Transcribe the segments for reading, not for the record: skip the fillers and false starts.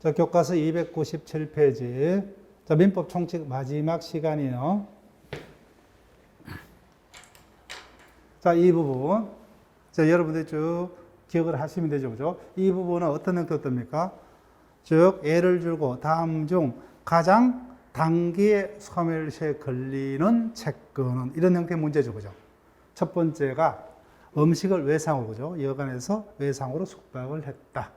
자, 교과서 297페이지. 자, 민법 총칙 마지막 시간이에요. 자, 이 부분. 자, 여러분들이 쭉 기억을 하시면 되죠. 그죠? 이 부분은 어떤 형태가 뜹니까? 즉, 예를 들고 다음 중 가장 단기에 소멸시에 걸리는 채권은 이런 형태의 문제죠. 그죠? 첫 번째가 음식을 외상으로, 그죠? 여관에서 외상으로 숙박을 했다.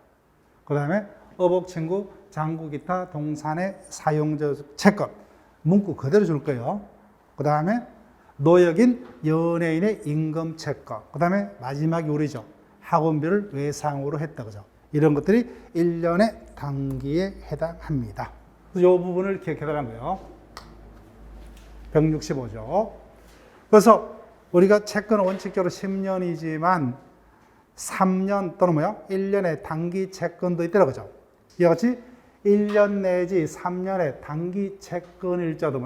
그 다음에 어복, 친구, 장구, 기타, 동산의 사용적 채권. 문구 그대로 줄 거예요. 그 다음에 노역인 연예인의 임금 채권. 그 다음에 마지막 요리죠. 학원비를 외상으로 했다. 그죠? 이런 것들이 1년의 단기에 해당합니다. 그래서 이 부분을 기억해달라는 거예요. 165조. 그래서 우리가 채권은 원칙적으로 10년이지만 3년 또는 1년의 단기 채권도 있더라. 그죠? 이와 같이 1년 내지 3년의 단기 채권일자도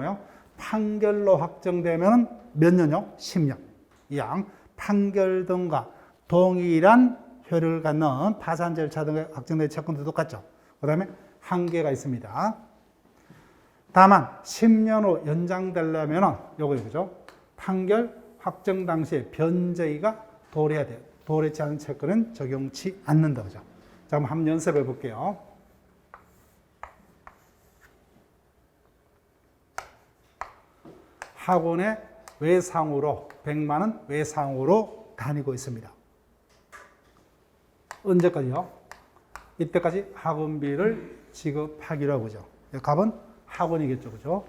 판결로 확정되면 몇 년요? 10년. 이양 판결 등과 동일한 효력을 갖는 파산 절차 등에 확정된 채권도 똑같죠. 그 다음에 한계가 있습니다. 다만 10년 후 연장되려면 요거예요. 그죠? 판결 확정 당시에 변제가 도래해야 돼요. 도래치 않은 채권은 적용치 않는다. 그죠? 자, 그럼 한번 연습해 볼게요. 학원에 외상으로 100만 원 외상으로 다니고 있습니다. 언제까지요? 이때까지 학원비를 지급하기로 하고죠. 값은 학원이겠죠. 그죠?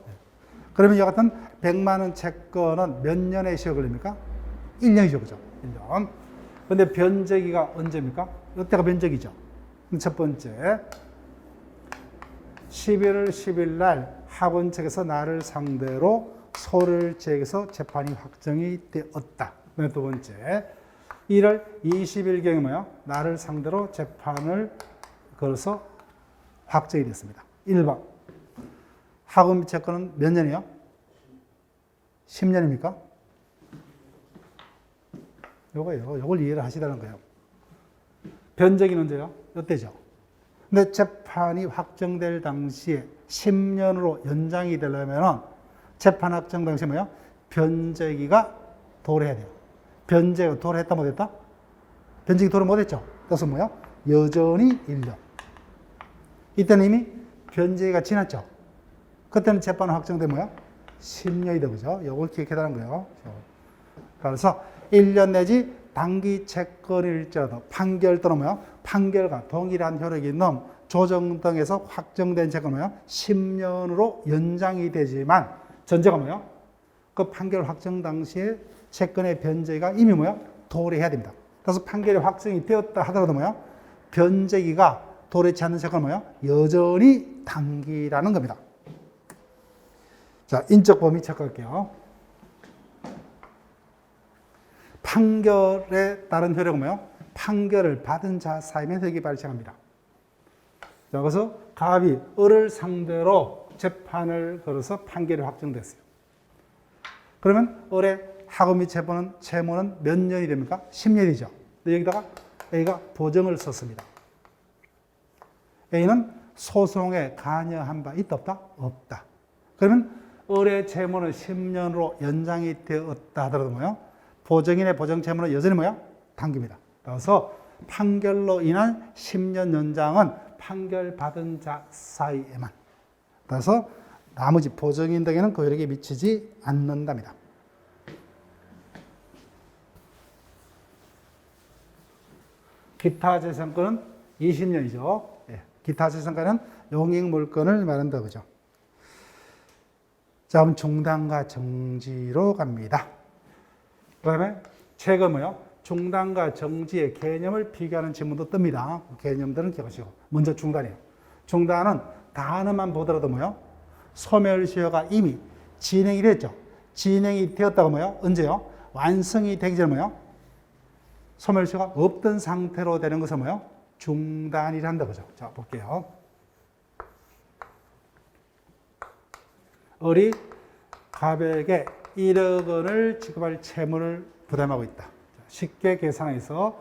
그러면 이 같은 100만 원 채권은 몇 년의 시효 걸립니까? 1년이죠. 그죠? 1년. 근데 변제기가 언제입니까? 이때가 변제기죠. 첫 번째, 11월 10일 날 학원 측에서 나를 상대로 소를 제기해서 재판이 확정이 되었다. 두 번째, 1월 20일경에 나를 상대로 재판을 걸어서 확정이 됐습니다. 1번. 학원비 채권은 몇 년이요? 10년입니까? 요거예요. 요걸 이해를 하시다는 거예요. 변제기는 언제요? 이때죠. 근데 재판이 확정될 당시에 10년으로 연장이 되려면 재판 확정 당시에 변제기가 도래해야 돼요. 변제가 도래했다 못했다? 변제기 도래 못했죠. 그래서 여전히 1년. 이때는 이미 변제기가 지났죠. 그때는 재판 확정되면 10년이 되죠. 그죠? 이걸 기억해달라는 거예요. 그래서 1년 내지 단기 채권일자도 판결 또는 판결과 동일한 효력이 있는 조정 등에서 확정된 채권은 10년으로 연장이 되지만 전제가 그 판결 확정 당시에 채권의 변제가 이미 도래해야 됩니다. 그래서 판결이 확정이 되었다 하더라도 변제기가 도래치 않는 채권은 여전히 단기라는 겁니다. 자, 인적 범위 체크할게요. 판결에 따른 효력은 판결을 받은 자 사이면 획이 발생합니다. 자, 그래서 갑이 을을 상대로 재판을 걸어서 판결이 확정됐어요. 그러면 을의 학원비 채무는 몇 년이 됩니까? 10년이죠. 근데 여기다가 A가 보정을 썼습니다. A는 소송에 관여한 바 있다 없다? 없다. 그러면 을의 채무는 10년으로 연장이 되었다 하더라도 보정인의 보정 채무는 여전히 단기입니다. 그래서 판결로 인한 10년 연장은 판결 받은 자 사이에만. 그래서 나머지 보정인 등에는 그 효력이 미치지 않는답니다. 기타 재산권은 20년이죠. 기타 재산권은 용익물권을 말한다. 그죠? 자, 그럼 중단과 정지로 갑니다. 그 다음에 최근 중단과 정지의 개념을 비교하는 질문도 뜹니다. 개념들은 기억하시고. 먼저 중단이에요. 중단은 단어만 보더라도 소멸시효가 이미 진행이 됐죠. 진행이 되었다고 언제요? 완성이 되기 전에 소멸시효가 없던 상태로 되는 것을 중단이란다. 그죠? 자, 볼게요. 을이 갑에게 1억 원을 지급할 채무를 부담하고 있다. 쉽게 계산해서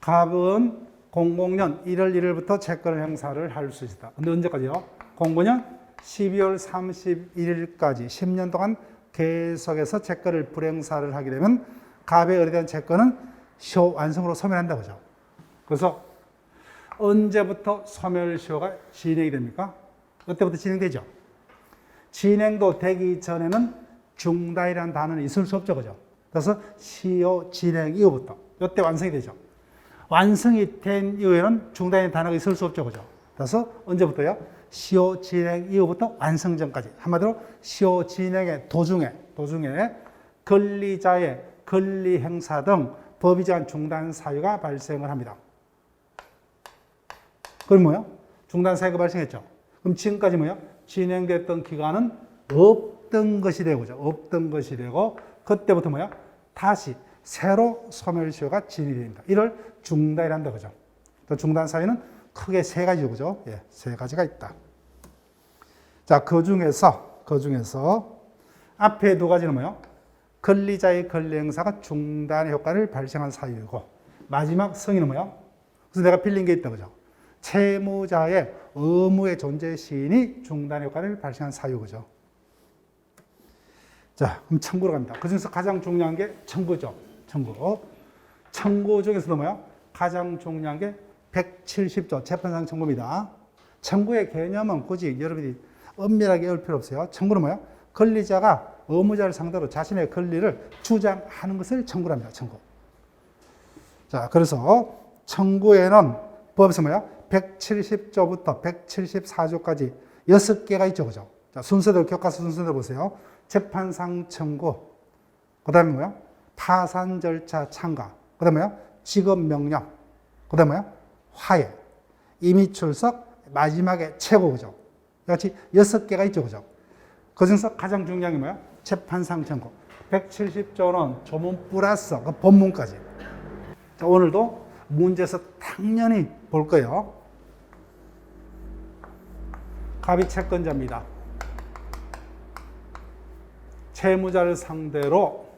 갑은 00년 1월 1일부터 채권을 행사를 할 수 있다. 근데 언제까지요? 00년 12월 31일까지 10년 동안 계속해서 채권을 불행사를 하게 되면 갑의 을에 대한 채권은 시효 완성으로 소멸한다 그죠? 그래서 언제부터 소멸시효가 진행이 됩니까? 그때부터 진행되죠. 진행도 되기 전에는 중단이라는 단어는 있을 수 없죠, 그죠? 그래서 시효 진행 이후부터 이때 완성이 되죠. 완성이 된 이후에는 중단의 단어가 있을 수 없죠, 그죠? 그래서 언제부터요? 시효 진행 이후부터 완성 전까지. 한마디로 시효 진행의 도중에 권리자의 권리 행사 등 법이 정한 중단 사유가 발생을 합니다. 그럼 뭐요? 중단 사유가 발생했죠. 그럼 지금까지 뭐요? 진행됐던 기간은 없던 것이 되고, 없던 것이 되고, 그때부터 뭐요? 다시 새로 소멸시효가 진행이 됩니다. 이를 중단이란다, 그죠? 또 중단 사유는 크게 세 가지죠, 그죠? 예, 세 가지가 있다. 자, 그 중에서 앞에 두 가지는 뭐요? 권리자의 권리 행사가 중단의 효과를 발생한 사유이고, 마지막 성의는 뭐요? 그래서 내가 빌린 게 있다, 그죠? 채무자의 의무의 존재 시인이 중단 효과를 발생한 사유죠. 자, 그럼 청구로 갑니다. 그 중에서 가장 중요한 게 청구죠. 청구 중에서도 뭐야? 가장 중요한 게 170조 재판상 청구입니다. 청구의 개념은 굳이 여러분이 엄밀하게 외울 필요 없어요. 청구는 뭐야? 권리자가 의무자를 상대로 자신의 권리를 주장하는 것을 청구를 합니다. 청구. 자, 그래서 청구에는 법에서 뭐야? 170조부터 174조까지 6개가 있죠. 그죠? 자, 순서대로, 교과서 순서대로 보세요. 재판상 청구. 그 다음에 뭐야? 파산 절차 참가. 그 다음에 뭐야? 직업 명령. 그 다음에 뭐야? 화해. 임의 출석. 마지막에 최고. 그죠? 같이 6개가 있죠. 그죠? 그 중에서 가장 중요한 게 뭐야? 재판상 청구. 170조는 조문 플러스 그 본문까지. 자, 오늘도 문제에서 당연히 볼 거예요. 갑이 채권자입니다. 채무자를 상대로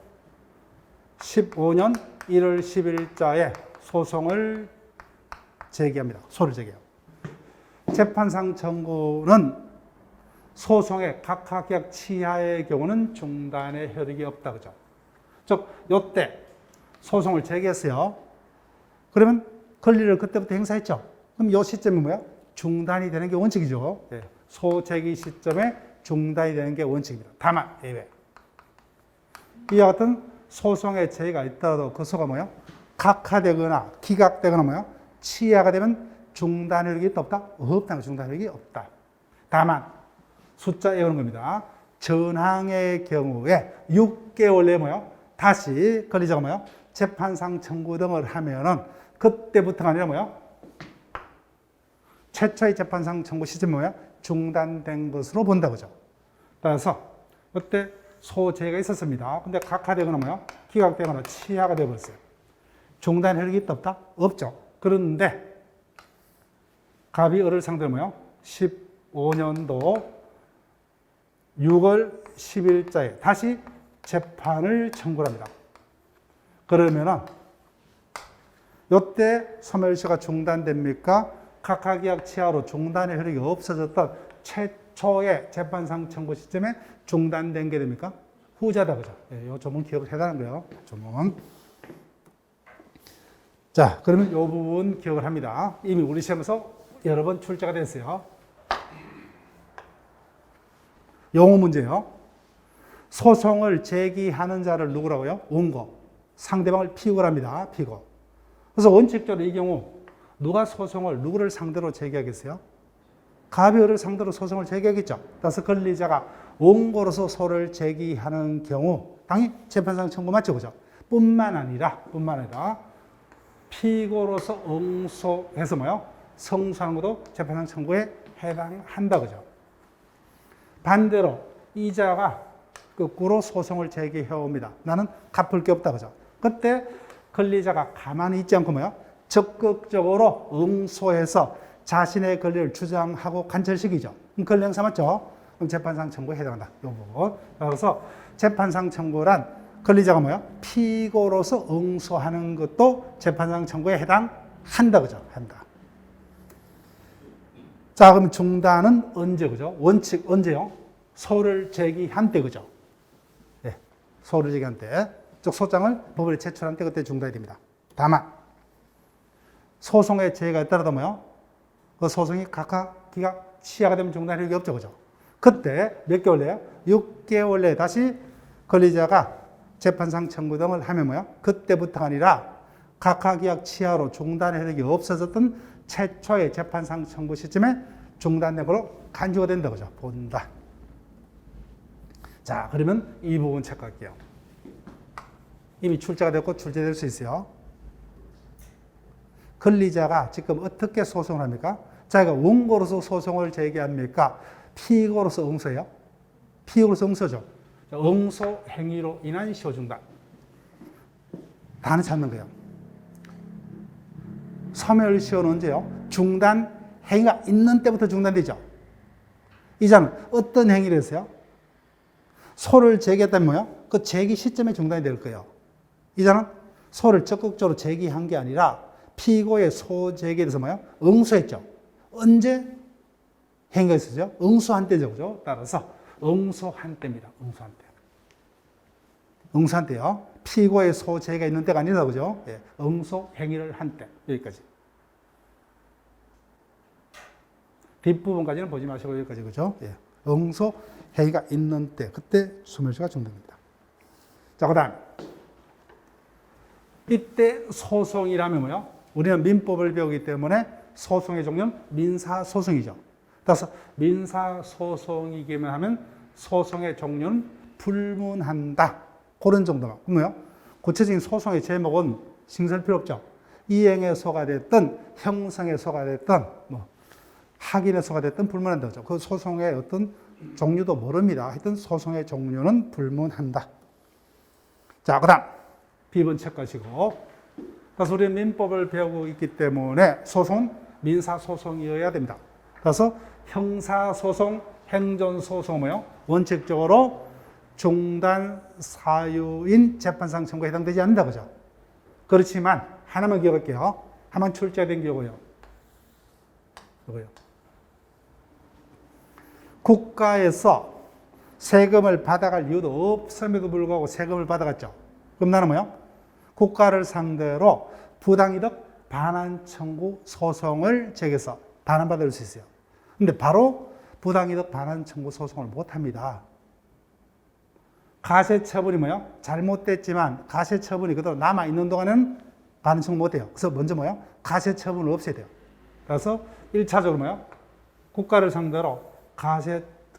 15년 1월 10일자에 소송을 제기합니다. 소를 제기해요. 재판상 청구는 소송의 각하계약 취하의 경우는 중단의 효력이 없다. 그죠? 즉, 요때 소송을 제기했어요. 그러면 권리를 그때부터 행사했죠. 그럼 요 시점이 뭐야? 중단이 되는 게 원칙이죠. 네. 소제기 시점에 중단이 되는 게 원칙입니다. 다만 예외. 이와 같은 소송의 제기가 있더라도 그 소가 뭐야? 각하되거나 기각되거나 뭐야? 취하가 되면 중단 효력이 없다? 없다. 중단 효력이 없다. 다만 숫자 외우는 겁니다. 전항의 경우에 6개월 내에 뭐야? 다시 권리자가 뭐야? 재판상 청구 등을 하면은 그때부터가 아니라 뭐야? 최초의 재판상 청구 시점이 뭐야? 중단된 것으로 본다, 그죠? 따라서 그때 소재가 있었습니다. 근데 각하되거나 뭐야? 기각되거나 취하가 되어버렸어요. 중단 효력이 있다, 없다? 없죠. 그런데 갑이 을을 상대로 뭐야? 15년도 6월 10일자에 다시 재판을 청구합니다. 그러면은 이때 소멸시효가 중단됩니까? 각하계약 취하로 중단의 효력이 없어졌던 최초의 재판상 청구 시점에 중단된 게 됩니까? 후자다, 그죠? 이 조문 기억을 해달라는 거예요. 조문. 자, 그러면 이 부분 기억을 합니다. 이미 우리 시험에서 여러 번 출제가 됐어요. 영어 문제요. 소송을 제기하는 자를 누구라고요? 원고. 상대방을 피고를 합니다. 피고. 그래서 원칙적으로 이 경우 누가 소송을 누구를 상대로 제기하겠어요? 갑이 을을 상대로 소송을 제기하겠죠. 따라서 권리자가 원고로서 소를 제기하는 경우 당연히 재판상 청구 맞죠, 그죠? 뿐만 아니라 피고로서 응소해서 뭐요? 성소하는 것도 재판상 청구에 해당한다, 그죠? 반대로 이자가 거꾸로 소송을 제기해 옵니다. 나는 갚을 게 없다, 그죠? 그때 권리자가 가만히 있지 않고 뭐요? 적극적으로 응소해서 자신의 권리를 주장하고 관철시키죠. 그럼 권리 행사 맞죠? 그럼 재판상 청구에 해당한다. 이 부분. 그래서 재판상 청구란 권리자가 뭐야? 피고로서 응소하는 것도 재판상 청구에 해당한다. 한다, 그죠? 한다. 자, 그럼 중단은 언제, 그죠? 원칙 언제요? 소를 제기한 때, 그죠? 예, 소를 제기한 때. 즉, 소장을 법원에 제출한 때 그때 중단이 됩니다. 다만, 소송의 제기가 따르다 뭐요? 그 소송이 각각 기각 취하가 되면 중단할 일이 없죠, 그죠? 그때 몇 개월 내요? 6개월 내에 다시 권리자가 재판상 청구 등을 하면 뭐요? 그때부터가 아니라 각각 기각 취하로 중단의 효력이 없어졌던 최초의 재판상 청구 시점에 중단된 걸로 간주가 된다, 그죠? 본다. 자, 그러면 이 부분 체크할게요. 이미 출제가 됐고 출제될 수 있어요. 권리자가 지금 어떻게 소송을 합니까? 자기가 원고로서 소송을 제기합니까? 피고로서 응소예요? 피고로서 응소죠. 응소 행위로 인한 시효중단. 단을 찾는 거예요. 소멸시효는 언제요? 중단 행위가 있는 때부터 중단되죠. 이자는 어떤 행위를 했어요? 소를 제기했다면 뭐요? 그 제기 시점에 중단이 될 거예요. 이자는 소를 적극적으로 제기한 게 아니라 피고의 소 제기에 대해서 뭐요? 응소했죠. 언제 행위가 있었죠? 응소한 때죠. 그죠? 따라서 응소한 때입니다. 응소한 때. 응소한 때요. 피고의 소 제기가 있는 때가 아니라, 그죠? 예. 응소 행위를 한 때. 여기까지. 뒷부분까지는 보지 마시고 여기까지, 그죠? 예. 응소 행위가 있는 때. 그때 소멸시효가 중단됩니다. 자, 그 다음. 이때 소송이라면 뭐요? 우리는 민법을 배우기 때문에 소송의 종류는 민사소송이죠. 따라서 민사소송이기만 하면 소송의 종류는 불문한다. 그런 정도만. 그러면 구체적인 소송의 제목은 신설 필요 없죠. 이행의 소가 됐든 형성의 소가 됐든 뭐 확인의 소가 됐든 불문한다. 그죠? 그 소송의 어떤 종류도 모릅니다. 하여튼 소송의 종류는 불문한다. 자, 그 다음 B번 체크하시고. 그래서 우리는 민법을 배우고 있기 때문에 소송은 민사소송이어야 됩니다. 그래서 형사소송, 행정소송 뭐요? 원칙적으로 중단 사유인 재판상 청구에 해당되지 않는다, 그죠? 그렇지만 하나만 기억할게요. 하나만 출제된 경우요. 이거요. 국가에서 세금을 받아갈 이유도 없음에도 불구하고 세금을 받아갔죠. 그럼 나는 뭐요? 국가를 상대로 부당이득 반환 청구 소송을 제기해서 반환받을 수 있어요. 근데 바로 부당이득 반환 청구 소송을 못 합니다. 가세처분이 뭐예요? 잘못됐지만 가세처분이 그대로 남아있는 동안은 반환 청구 못 해요. 그래서 먼저 뭐예요? 가세처분을 없애야 돼요. 그래서 1차적으로 뭐예요? 국가를 상대로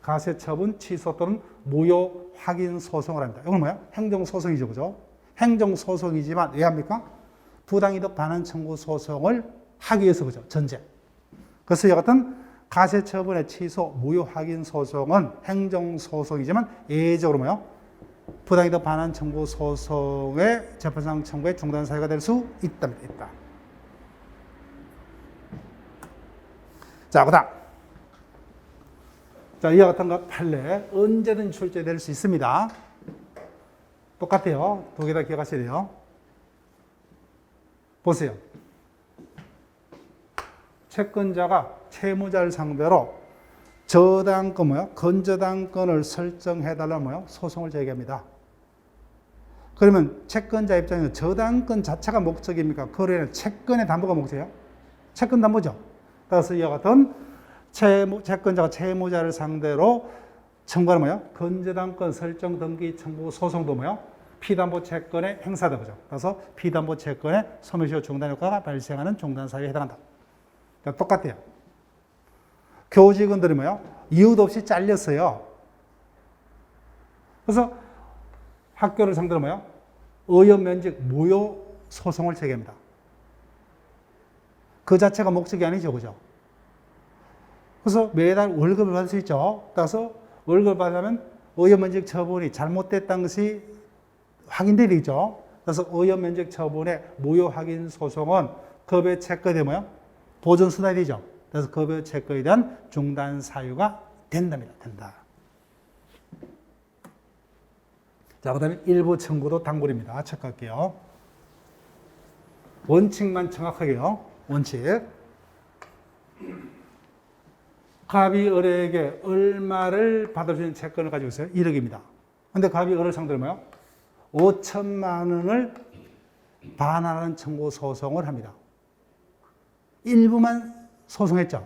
가세처분 취소 또는 무효 확인 소송을 합니다. 이건 뭐예요? 행정소송이죠. 그죠? 행정소송이지만 왜 합니까? 부당이득 반환 청구 소송을 하기 위해서, 그죠? 전제. 그래서 이 같은 가세처분의 취소 무효 확인 소송은 행정소송이지만 예외적으로 뭐예요? 부당이득 반환 청구 소송의 재판상 청구의 중단 사유가 될 수 있다. 자, 그 다음. 자, 이와 같은 것 판례 언제든 출제될 수 있습니다. 똑같아요. 두 개 다 기억하셔야 돼요. 보세요. 채권자가 채무자를 상대로 저당권 뭐요? 건저당권을 설정해달라는 뭐요? 소송을 제기합니다. 그러면 채권자 입장에서 저당권 자체가 목적입니까? 거래는 채권의 담보가 목적이에요? 채권 담보죠. 따라서 이와 같은 채권자가 채무자를 상대로 청구하는 뭐요? 건저당권 설정 등기 청구 소송도 뭐요? 피담보 채권의 행사다. 그죠? 그래서 피담보 채권의 소멸시효 중단 효과가 발생하는 중단 사유에 해당한다. 똑같아요. 교직원들이 뭐요? 이유도 없이 잘렸어요. 그래서 학교를 상대로 뭐요? 의원면직 무효 소송을 제기합니다. 그 자체가 목적이 아니죠. 그죠? 그래서 매달 월급을 받을 수 있죠. 따라서 월급을 받으면 의원면직 처분이 잘못됐다는 것이 확인되죠. 그래서 의원면직 처분의 무효 확인 소송은 급여 채권에 뭐요? 보존 수단이 되죠. 그래서 급여 채권에 대한 중단 사유가 된답니다. 된다. 자, 그 다음에 일부 청구도 당불입니다. 체크할게요. 원칙만 정확하게요. 원칙. 갑이 을에게 얼마를 받을 수 있는 채권을 가지고 있어요? 1억입니다. 근데 갑이 을을 상대로 뭐요? 5천만 원을 반환하는 청구 소송을 합니다. 일부만 소송했죠.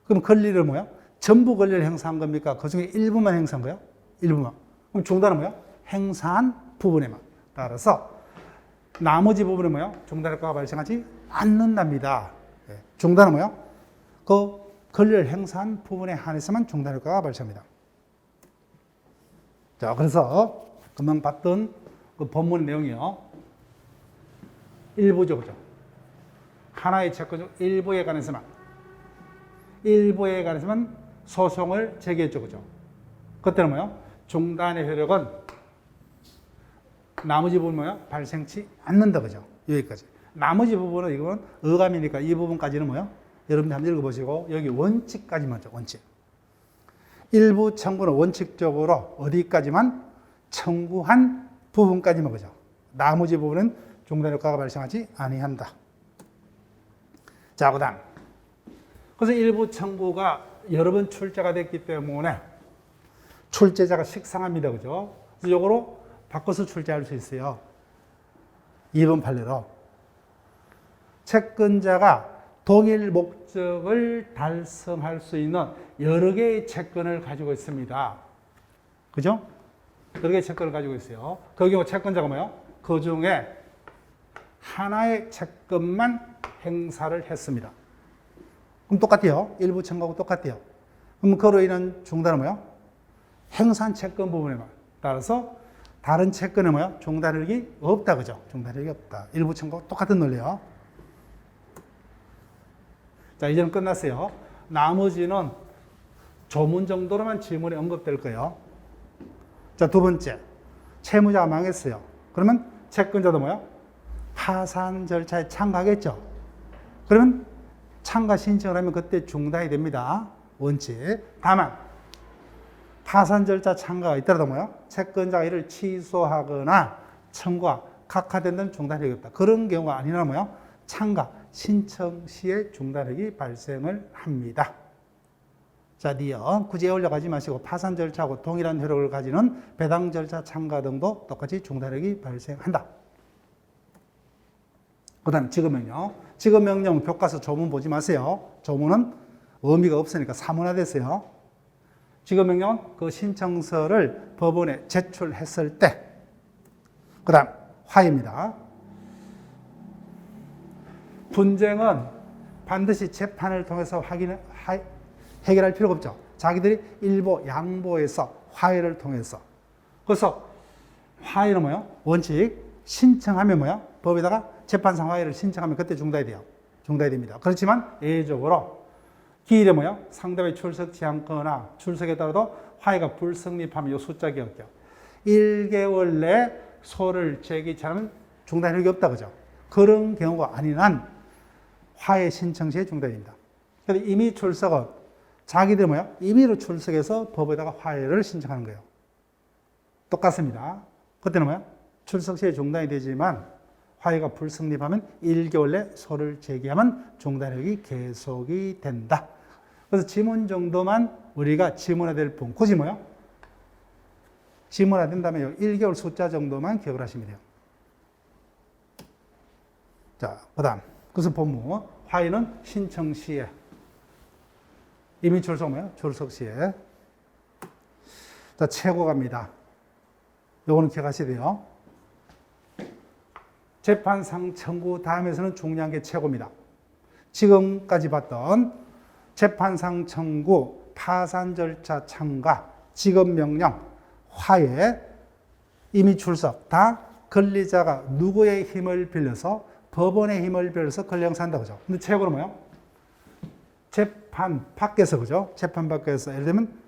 그럼 권리를 뭐야? 전부 권리를 행사한 겁니까? 그 중에 일부만 행사한 거예요? 일부만. 그럼 중단은 뭐야? 행사한 부분에만. 따라서 나머지 부분은 뭐야? 중단효과가 발생하지 않는답니다. 중단은 뭐야? 그 권리를 행사한 부분에 한해서만 중단효과가 발생합니다. 자, 그래서 금방 봤던 그 본문 내용이요. 일부죠, 그죠? 하나의 채권 중 일부에 관해서만 소송을 제기했죠, 그죠? 그때는 뭐요? 중단의 효력은 나머지 부분 뭐야? 발생치 않는다, 그죠? 여기까지. 나머지 부분은 이건 어감이니까 이 부분까지는 뭐요? 여러분들 한번 읽어보시고 여기 원칙까지만 죠, 원칙. 일부 청구는 원칙적으로 어디까지만 청구한 부분까지만 그죠? 나머지 부분은 중단 효과가 발생하지 아니한다. 자, 그다음. 그래서 일부 청구가 여러 번 출제가 됐기 때문에 출제자가 식상합니다, 그죠? 그래서 이거로 바꿔서 출제할 수 있어요. 2번 판례로 채권자가 동일 목적을 달성할 수 있는 여러 개의 채권을 가지고 있습니다. 그죠? 여러 개의 채권을 가지고 있어요. 그 경우 채권자가 뭐예요? 그 중에 하나의 채권만 행사를 했습니다. 그럼 똑같아요. 일부 청구하고 똑같아요. 그럼 그로 인한 중단은 뭐예요? 행사한 채권 부분에만. 따라서 다른 채권은 뭐예요? 중단력이 없다, 그죠? 중단력이 없다. 일부 청구하고 똑같은 논리요. 자, 이제는 끝났어요. 나머지는 조문 정도로만 지문에 언급될 거예요. 자, 두 번째. 채무자가 망했어요. 그러면 채권자도 뭐예요? 파산 절차에 참가하겠죠. 그러면 참가 신청을 하면 그때 중단이 됩니다. 원칙. 다만 파산 절차 참가가 있더라도 뭐예요? 채권자가 이를 취소하거나 청구가 각하된 중단력이 없다. 그런 경우가 아니라 뭐예요? 참가 신청 시에 중단력이 발생을 합니다. 자, 니어 굳이 올려가지 마시고 파산 절차하고 동일한 효력을 가지는 배당 절차 참가 등도 똑같이 중단력이 발생한다. 그 다음 지급명령. 지급명령 교과서 조문 보지 마세요. 조문은 의미가 없으니까 사문화됐어요. 지급명령은 그 신청서를 법원에 제출했을 때, 그 다음 화입니다. 분쟁은 반드시 재판을 통해서 해결할 필요가 없죠. 자기들이 일보, 양보해서 화해를 통해서. 그래서 화해는 뭐예요? 원칙 신청하면 뭐예요? 법에다가 재판상 화해를 신청하면 그때 중단이 돼요. 중단이 됩니다. 그렇지만 예외적으로 기일에 뭐예요? 상대방이 출석치 않거나 출석에 따라도 화해가 불성립하면 이 숫자 기억해요. 1개월 내 소를 제기치 않으면 중단력이 없다, 그죠? 그런 경우가 아닌 한 화해 신청 시에 중단입니다. 그런데 임의 출석은 자기들 뭐야? 임의로 출석해서 법에다가 화해를 신청하는 거예요. 똑같습니다. 그때는 뭐야? 출석 시에 중단이 되지만 화해가 불성립하면 1개월 내 소를 제기하면 중단력이 계속이 된다. 그래서 지문 정도만 우리가 지문화될 뿐. 굳이 뭐야? 지문화된다면 1개월 숫자 정도만 기억을 하시면 돼요. 자, 그 다음. 그래서 본문. 화해는 신청 시에. 임의 출석 뭐예요? 출석 시에. 자, 최고 갑니다. 요거는 기억하셔야 돼요. 재판상 청구 다음에서는 중요한 게 최고입니다. 지금까지 봤던 재판상 청구, 파산 절차 참가, 지급명령, 화해, 임의 출석 다 권리자가 누구의 힘을 빌려서 법원의 힘을 빌려서 권리 행사한다고 그죠. 근데 최고는 뭐예요? 재판 밖에서 그죠. 재판 밖에서 예를 들면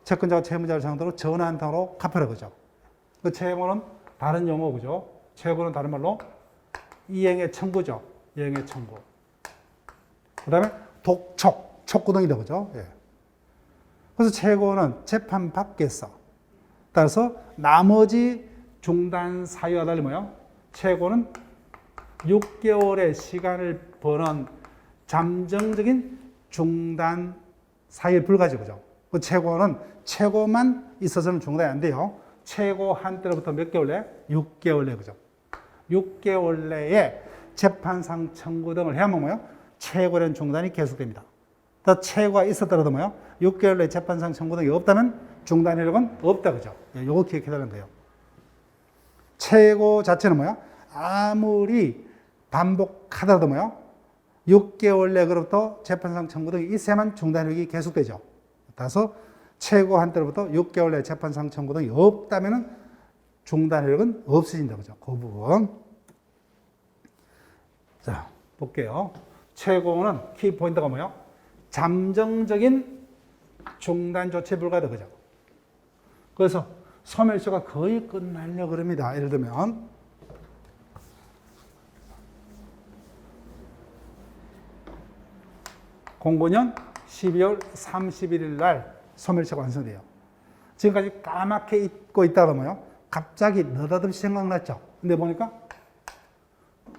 채권자가 채무자를 상대로 전환당으로 갚으라 그죠. 그 최고는 다른 용어 그죠. 최고는 다른 말로 이행의 청구죠. 이행의 청구. 그 다음에 독촉, 촉구등이다 그죠. 예. 그래서 최고는 재판 밖에서. 따라서 나머지 중단 사유와 달리 뭐예요? 최고는 6개월의 시간을 번은 잠정적인 중단 사유에 불과하죠. 그죠? 그 최고는 최고만 있어서는 중단이 안 돼요. 최고 한때로부터 몇 개월 내? 6개월 내. 그죠? 6개월 내에 재판상 청구 등을 해야만 뭐요? 최고라는 중단이 계속됩니다. 더 최고가 있었더라도 뭐요? 6개월 내에 재판상 청구 등이 없다면 중단 효력은 없다. 그죠? 요거 기억해달라는 거예요. 최고 자체는 뭐야? 아무리 반복하더라도 뭐야? 6개월 내로부터 재판상 청구 등이 있어야만 중단력이 계속되죠. 따라서 최고 한때로부터 6개월 내 재판상 청구 등이 없다면 중단력은 없어진다. 그죠? 그 부분. 자, 볼게요. 최고는 키포인트가 뭐예요? 잠정적인 중단 조치 불가다. 그죠? 그래서 소멸시효가 거의 끝나려고 그럽니다. 예를 들면, 공고년 12월 31일 날 소멸시효가 완성돼요. 지금까지 까맣게 잊고 있다가 뭐요? 갑자기 느닷없이 생각났죠. 근데 보니까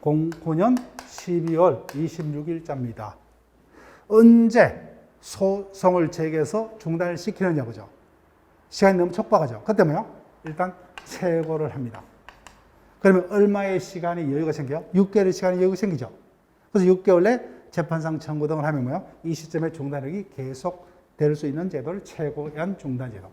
공고년 12월 26일자입니다. 언제 소송을 제기해서 중단을 시키느냐, 그죠? 시간이 너무 촉박하죠. 그때 뭐요? 일단 최고를 합니다. 그러면 얼마의 시간이 여유가 생겨요? 6개월의 시간이 여유가 생기죠. 그래서 6개월 내 재판상 청구 등을 하면 뭐요? 이 시점에 중단력이 계속될 수 있는 제도를 최고한 중단제도.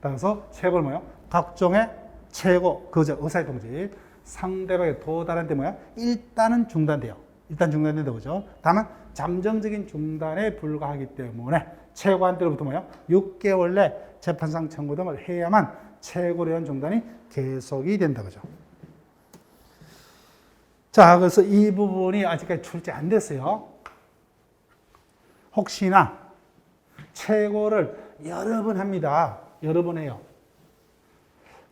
따라서 최고를 뭐요? 각종의 최고, 그저 의사의 통지, 상대방에 도달한 데 뭐야? 일단은 중단돼요. 일단 중단된다, 그죠? 다만 잠정적인 중단에 불과하기 때문에 최고한 때로부터 뭐야? 6개월 내 재판상 청구 등을 해야만 최고로 한 중단이 계속이 된다, 그죠? 자, 그래서 이 부분이 아직까지 출제 안 됐어요. 혹시나 최고를 여러 번 합니다. 여러 번 해요.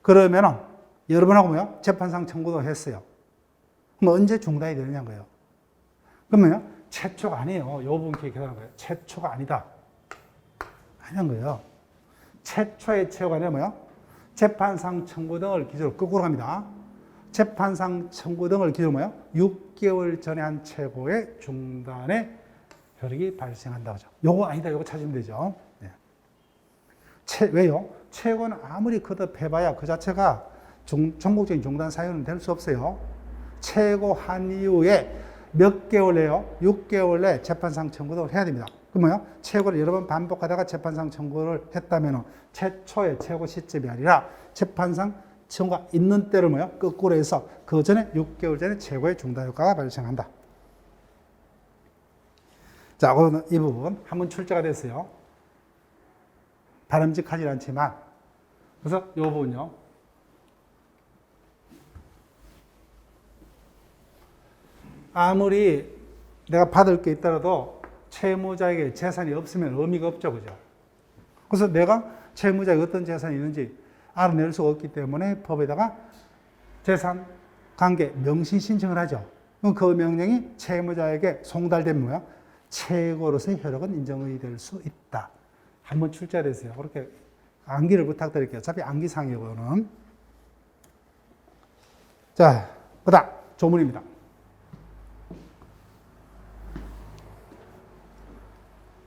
그러면은 여러 번 하고 뭐요? 재판상 청구도 했어요. 그럼 언제 중단이 되느냐는 거예요. 그러면요? 최초가 아니에요. 이 부분 기억해야 거예요. 최초가 아니다. 아니란 거예요. 최초의 최고가 아니라 뭐요? 재판상 청구 등을 기준으로 거꾸로 갑니다. 재판상 청구 등을 기준으로 뭐요? 6개월 전에 한 최고의 중단의 효력이 발생한다고 하죠. 요거 아니다. 요거 찾으면 되죠. 네. 왜요? 최고는 아무리 거듭해봐야 그 자체가 전국적인 중단 사유는 될 수 없어요. 최고 한 이후에 몇 개월 내요? 6개월 내 재판상 청구를 해야 됩니다. 그러면 최고를 여러 번 반복하다가 재판상 청구를 했다면 최초의 최고 시점이 아니라 재판상 청구가 있는 때를 뭐요? 거꾸로 해서 그 전에 6개월 전에 최고의 중단 효과가 발생한다. 자, 이 부분 한번 출제가 됐어요. 바람직하지 않지만, 그래서 이 부분요. 아무리 내가 받을 게 있더라도 채무자에게 재산이 없으면 의미가 없죠, 그죠? 그래서 내가 채무자에게 어떤 재산이 있는지 알아낼 수가 없기 때문에 법에다가 재산 관계 명시 신청을 하죠. 그럼 그 명령이 채무자에게 송달되면 뭐야? 최고로서의 효력은 인정이 될 수 있다. 한번 출제됐어요. 그렇게 암기를 부탁드릴게요. 어차피 암기상이고는. 자, 그다음 조문입니다.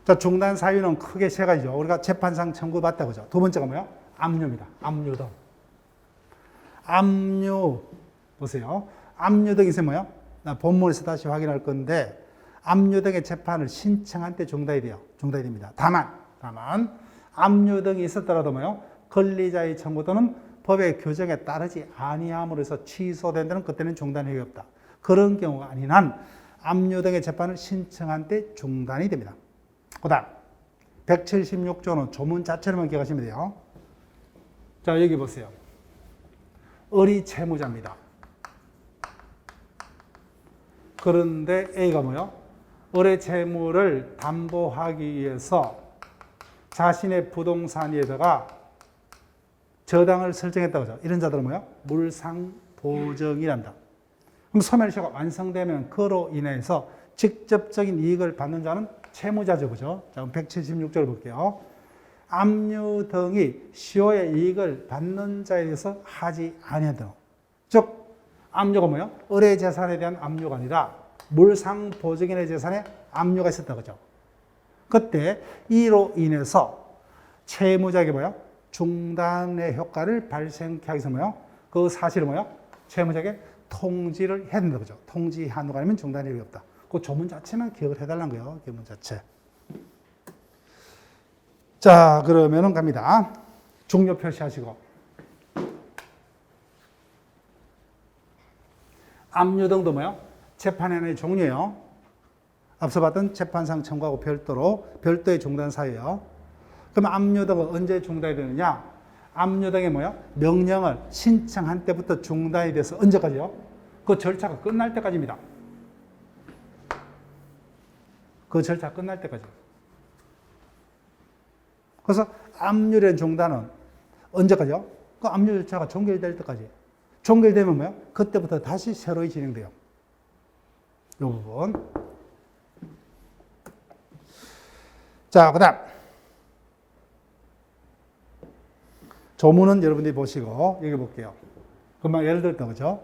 자, 중단 사유는 크게 세 가지죠. 우리가 재판상 청구받다, 그죠? 두 번째가 뭐예요? 압류입니다. 압류 등. 압류, 보세요. 압류 등이 있으면 뭐예요? 나 본문에서 다시 확인할 건데, 압류 등의 재판을 신청한 때 중단이 돼요. 중단이 됩니다. 다만, 압류 등이 있었더라도 뭐예요? 권리자의 청구 또는 법의 규정에 따르지 아니함으로 해서 취소된 데는 그때는 중단이 없다. 그런 경우가 아닌 한 압류 등의 재판을 신청한 때 중단이 됩니다. 그 다음 176조는 조문 자체로만 기억하시면 돼요. 자, 여기 보세요. 을이 채무자입니다. 그런데 A가 뭐요? 을의 채무를 담보하기 위해서 자신의 부동산 위에다가 저당을 설정했다고 하죠. 이런 자들은 뭐요? 물상보정이란다. 그럼 소멸시효가 완성되면 그로 인해서 직접적인 이익을 받는 자는 채무자죠, 그죠? 자, 176조를 볼게요. 압류 등이 시효의 이익을 받는 자에 대해서 하지 아니하도록. 즉, 압류가 뭐예요? 을의 재산에 대한 압류가 아니라 물상보증인의 재산에 압류가 있었다 그죠? 그때 이로 인해서 채무자에게 뭐요? 중단의 효과를 발생케 하기 위해서 뭐요? 그 사실을 뭐요? 채무자에게 통지를 해야 된다 그죠? 통지 한도가 아니면 중단의 일이 없다. 그 조문 자체만 기억을 해달라는 거예요. 조문 자체. 자, 그러면은 갑니다. 중요 표시하시고. 압류 등도 뭐요? 재판의 하나의 종류예요. 앞서 봤던 재판상 청구하고 별도의 중단 사유예요. 그럼 압류 등은 언제 중단이 되느냐? 압류 등의 뭐요? 명령을 신청한 때부터 중단이 돼서 언제까지요? 그 절차가 끝날 때까지입니다. 그 절차 끝날 때까지. 그래서 압류된 중단은 언제까지요? 그 압류 절차가 종결될 때까지. 종결되면 뭐요? 그때부터 다시 새로이 진행돼요. 이 부분. 자, 그 다음. 조문은 여러분들이 보시고, 여기 볼게요. 금방 예를 들었던 거죠.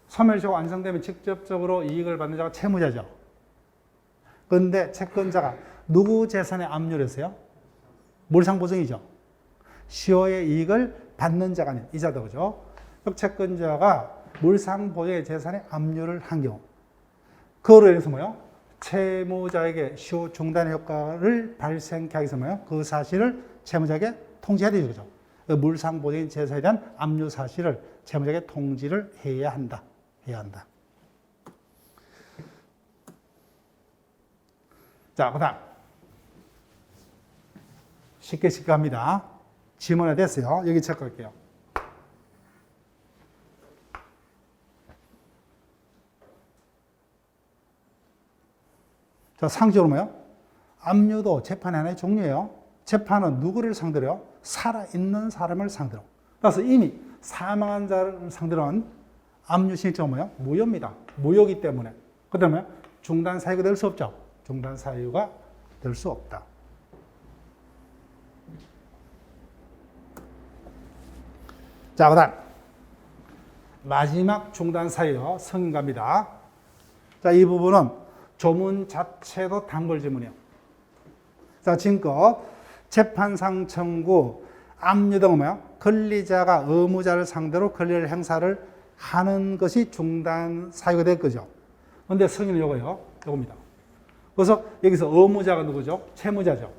소멸시효가 완성되면 직접적으로 이익을 받는 자가 채무자죠. 그런데 채권자가 누구 재산에 압류를 했어요? 물상보증이죠. 시효의 이익을 받는 자가 아닌 이자다 그죠? 채권자가 물상보증의 재산에 압류를 한 경우 그거로 인해서 뭐요? 채무자에게 시효 중단의 효과를 발생케 하기 위해서 뭐요? 그 사실을 채무자에게 통지해야 되죠. 그죠? 물상보증의 재산에 대한 압류 사실을 채무자에게 통지를 해야 한다. 자, 그 다음. 쉽게 합니다. 지문화 됐어요. 여기 체크할게요. 자, 상식으로 뭐요? 압류도 재판의 하나의 종류예요. 재판은 누구를 상대로요? 살아있는 사람을 상대로. 따라서 이미 사망한 자를 상대로 한 압류 신청은 뭐요? 무효입니다. 무효이기 때문에. 그 다음에 중단 사유가 될 수 없죠. 중단 사유가 될 수 없다. 자, 그 다음. 마지막 중단 사유, 승인가입니다. 자, 이 부분은 조문 자체도 단골 지문이에요. 자, 지금껏 재판상 청구, 압류 등은 뭐야? 권리자가 의무자를 상대로 권리를 행사를 하는 것이 중단 사유가 될 거죠. 그런데 승인은 요겁니다. 그래서 여기서 의무자가 누구죠? 채무자죠.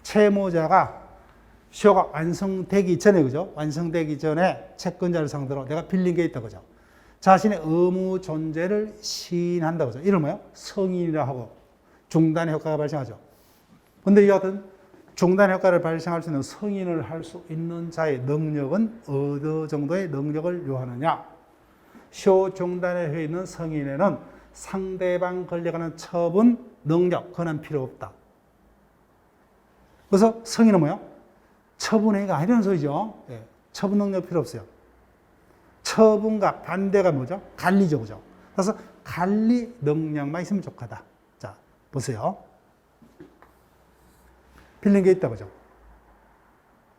채무자가 시효가 완성되기 전에, 그죠? 완성되기 전에 채권자를 상대로 내가 빌린 게 있다, 그죠? 자신의 의무 존재를 시인한다, 그죠? 이걸 뭐예요? 승인이라 하고 중단의 효과가 발생하죠. 근데 이 같은 중단 효과를 발생할 수 있는 승인을 할 수 있는 자의 능력은 어느 정도의 능력을 요하느냐? 시효 중단에 해 있는 승인에는 상대방 권리관한 처분, 능력, 권한 필요 없다. 그래서 승인은 뭐예요? 처분행위가 아니라는 소리죠. 예, 처분 능력 필요 없어요. 처분과 반대가 뭐죠? 관리죠, 그죠? 그래서 관리 능력만 있으면 족하다. 자, 보세요. 빌린 게 있다, 그죠?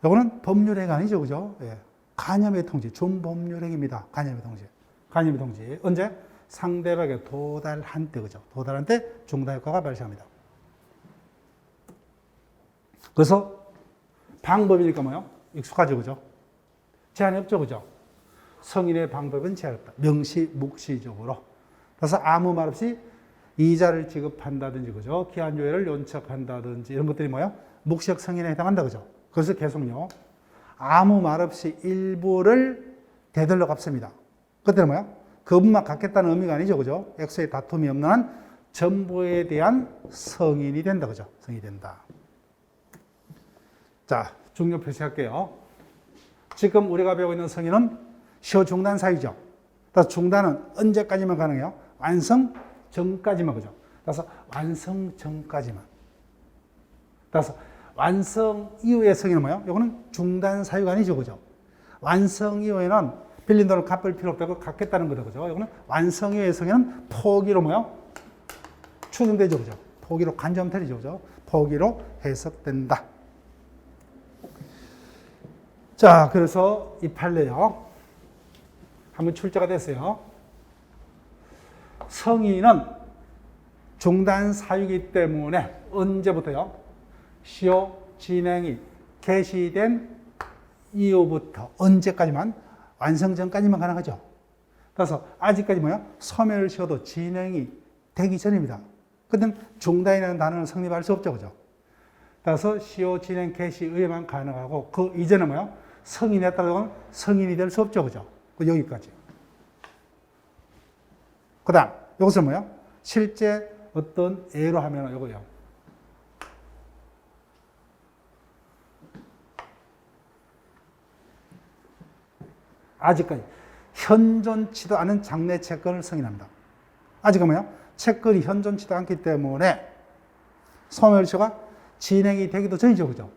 이거는 법률행위 아니죠, 그죠? 예, 간염의 통지, 준법률행위입니다. 간염의 통지. 언제? 상대방에게 도달한 때, 그죠? 도달한 때 중단 효과가 발생합니다. 그래서 방법이니까 뭐요? 익숙하죠, 그죠? 제한이 없죠, 그죠? 승인의 방법은 제한 없다. 명시묵시적으로. 그래서 아무 말 없이 이자를 지급한다든지, 그죠? 기한유예를 연착한다든지 이런 것들이 뭐요? 묵시적 승인에 해당한다, 그죠? 그래서 계속요. 아무 말 없이 일부를 되돌려 갚습니다. 그때는 뭐요? 그분만 갖겠다는 의미가 아니죠, 그죠? 액수의 다툼이 없는 한 전부에 대한 승인이 된다, 그죠? 승인이 된다. 자, 중요 표시할게요. 지금 우리가 배우고 있는 승인은 시효 중단 사유죠. 따라서 중단은 언제까지만 가능해요? 완성 전까지만, 그죠? 따라서 완성 전까지만. 따라서 완성 이후의 승인은 뭐예요? 이거는 중단 사유가 아니죠, 그죠? 완성 이후에는 빌린 돈을 갚을 필요 없다고 갚겠다는 거죠, 그죠? 이거는 완성 이후의 승인은 포기로 뭐예요? 추정되죠, 그죠? 포기로 간접태리죠, 그죠? 포기로 해석된다. 자, 그래서 이 판례요. 한번 출제가 됐어요. 성인은 중단 사유이기 때문에 언제부터요? 시효 진행이 개시된 이후부터 언제까지만? 완성 전까지만 가능하죠. 그래서 아직까지 뭐야? 소멸시효도 진행이 되기 전입니다. 그땐 중단이라는 단어는 성립할 수 없죠. 그죠? 따라서 시효 진행 개시의에만 가능하고 그 이전은 뭐야? 성인했다고 성인이 될 수 없죠. 그죠? 여기까지. 그 다음, 이것은 뭐야? 실제 어떤 예로 하면 이거요. 아직까지 현존치도 않은 장래 채권을 승인합니다. 아직은 뭐야? 채권이 현존치도 않기 때문에 소멸시효가 진행이 되기도 전이죠. 그죠?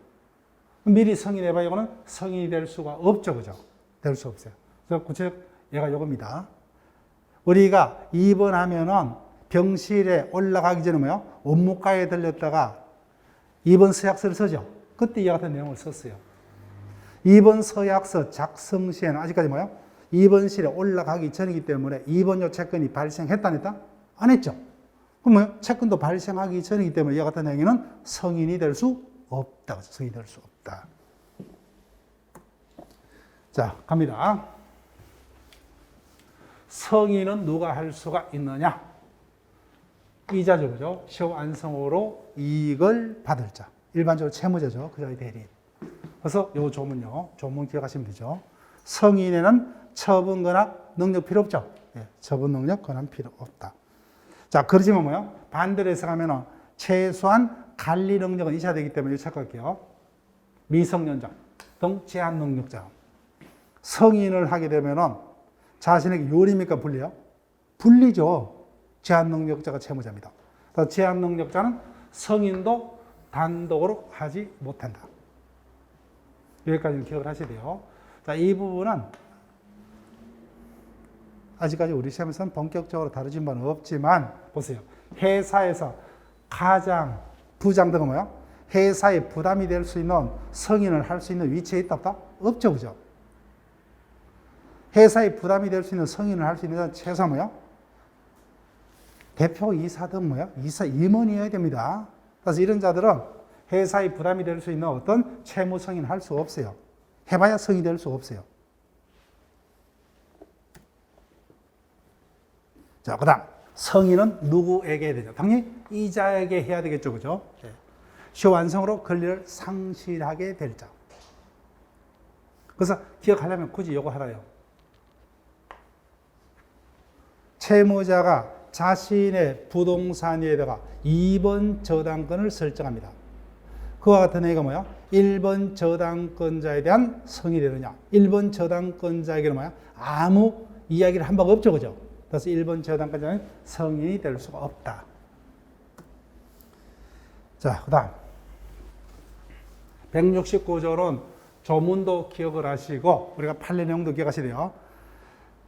미리 승인해봐야 이거는 승인이 될 수가 없죠. 그죠? 될 수 없어요. 그래서 구체적 얘가 이겁니다. 우리가 입원하면은 병실에 올라가기 전에 뭐요? 원무과에 들렸다가 입원 서약서를 쓰죠. 그때 이와 같은 내용을 썼어요. 입원 서약서 작성 시에는 아직까지 뭐요? 입원실에 올라가기 전이기 때문에 입원료 채권이 발생했다 안 했다? 안 했죠. 그럼 뭐요? 채권도 발생하기 전이기 때문에 이와 같은 행위는 성인이 될 수 없다. 성인이 될 수 없다. 자, 갑니다. 성인은 누가 할 수가 있느냐? 이자죠, 그죠? 시효 완성으로 이익을 받을 자. 일반적으로 채무자죠. 그 자의 대리인. 그래서 이 조문요. 조문 기억하시면 되죠. 성인에는 처분 권한 능력 필요 없죠. 예, 처분 능력 권한 필요 없다. 자, 그러지만 뭐요? 반대로 해석하면 최소한 관리 능력은 있어야 되기 때문에 착각할게요. 미성년자 등 제한 능력자. 성인을 하게 되면은 자신에게 유리입니까? 불리요? 불리죠. 제한 능력자가 채무자입니다. 제한 능력자는 성인도 단독으로 하지 못한다. 여기까지는 기억을 하셔야 돼요. 자, 이 부분은 아직까지 우리 시험에서는 본격적으로 다루진 바는 없지만, 보세요. 회사에서 가장, 부장 등은 뭐야? 회사에 부담이 될 수 있는 성인을 할 수 있는 위치에 있다 없다? 없죠, 그죠? 회사에 부담이 될 수 있는 성인을 할 수 있는 최소 뭐야? 대표 이사 등 뭐야? 이사 임원이어야 됩니다. 그래서 이런 자들은 회사에 부담이 될 수 있는 어떤 채무 성인 할 수 없어요. 해봐야 성이 될 수 없어요. 자, 그 다음. 성인은 누구에게 해야 되죠? 당연히 이자에게 해야 되겠죠. 그죠? 네. 시효 완성으로 권리를 상실하게 될 자. 그래서 기억하려면 굳이 이거 하나요. 채무자가 자신의 부동산에다가 2번 저당권을 설정합니다. 그와 같은 얘기가 뭐야? 1번 저당권자에 대한 성이 되느냐? 1번 저당권자에게는 뭐야? 아무 이야기를 한 바가 없죠. 그죠? 그래서 1번 저당권자는 성인이 될 수가 없다. 자, 그 다음. 169조는 조문도 기억을 하시고, 우리가 판례 내용도 기억하셔야 돼요.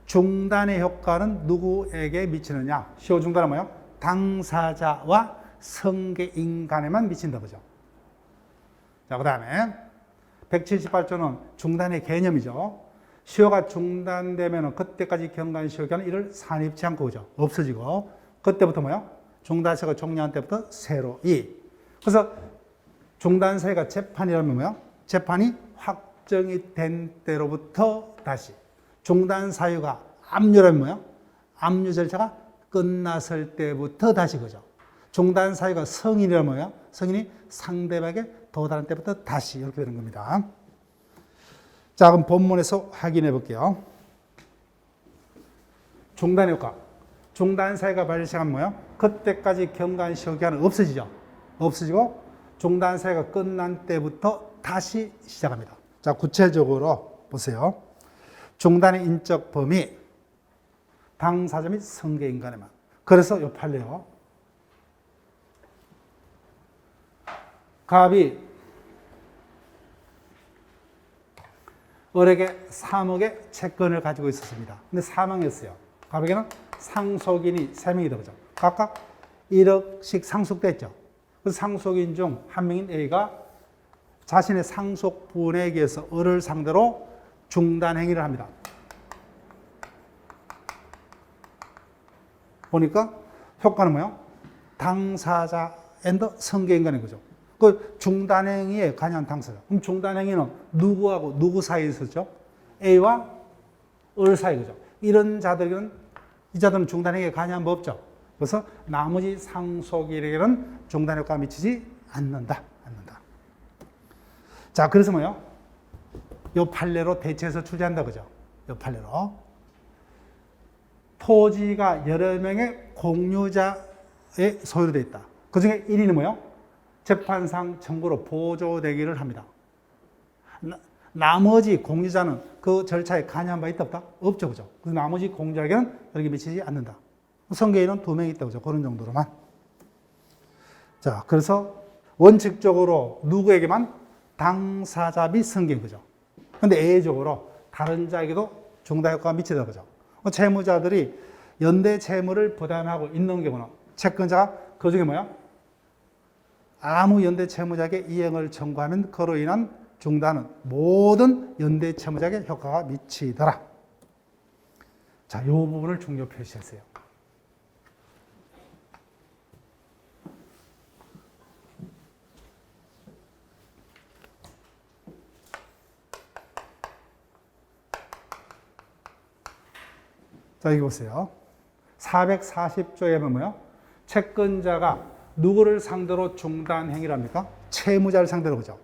중단의 효과는 누구에게 미치느냐? 시효 중단은 뭐예요? 당사자와 성계인 간에만 미친다. 그죠? 자, 그 다음에 178조는 중단의 개념이죠. 시효가 중단되면 그때까지 경과한 시효 기간은 이를 산입치 않고, 그죠? 없어지고, 그때부터 뭐예요? 중단시효가 종료한 때부터 새로이. 그래서 중단 사유가 재판이라면 뭐예요? 재판이 확정이 된 때로부터 다시. 중단 사유가 압류라면 뭐예요? 압류 절차가 끝났을 때부터 다시, 그죠? 중단 사유가 성인이라면 뭐예요? 성인이 상대방에게 도달한 때부터 다시 이렇게 되는 겁니다. 자, 그럼 본문에서 확인해 볼게요. 중단 효과. 중단 사유가 발생하면 뭐예요? 그때까지 경과한 시효 기간은 없어지죠. 없어지고 중단 사유가 끝난 때부터 다시 시작합니다. 자, 구체적으로 보세요. 중단의 인적 범위, 당사자 및 성계인 간에만. 그래서 요 판례요. 갑이 을에게 3억의 채권을 가지고 있었습니다. 근데 사망했어요. 갑에게는 상속인이 3명이다. 그죠? 각각 1억씩 상속됐죠. 그 상속인 중 한 명인 A가 자신의 상속분에게 의해서 을을 상대로 중단 행위를 합니다. 보니까 효과는 뭐예요? 당사자 앤더 성계인 간인 거죠. 그 중단행위에 관여한 당사자. 그럼 중단행위는 누구하고 누구 사이에 있었죠? A와 을 사이 거죠. 이런 자들은, 이 자들은 중단행위에 관여한 법 없죠. 그래서 나머지 상속일에게는 중단효과가 미치지 않는다. 자, 그래서 뭐예요? 요 판례로 대체해서 출제한다, 그죠? 요 판례로. 토지가 여러 명의 공유자의 소유로 되어 있다. 그 중에 1인이 뭐예요? 재판상 청구로 보조되기를 합니다. 나머지 공유자는 그 절차에 관여한 바 있다, 없다? 없죠, 그죠? 그래서 나머지 공유자에게는 여기 미치지 않는다. 성계인은 2명이 있다, 그죠? 그런 정도로만. 자, 그래서 원칙적으로 누구에게만? 당사자 및 성계인 거죠. 근데 예외적으로 다른 자에게도 중단효과가 미치다, 그죠? 채무자들이 연대 채무를 부담하고 있는 경우는 채권자가 그 중에 뭐야? 아무 연대 채무자에게 이행을 청구하면 그로 인한 중단은 모든 연대 채무자에게 효과가 미치더라. 자, 이 부분을 중요 표시했어요. 자, 여기 보세요. 440조에 보면 뭐요? 채권자가 누구를 상대로 중단행위를 합니까? 채무자를 상대로, 그죠?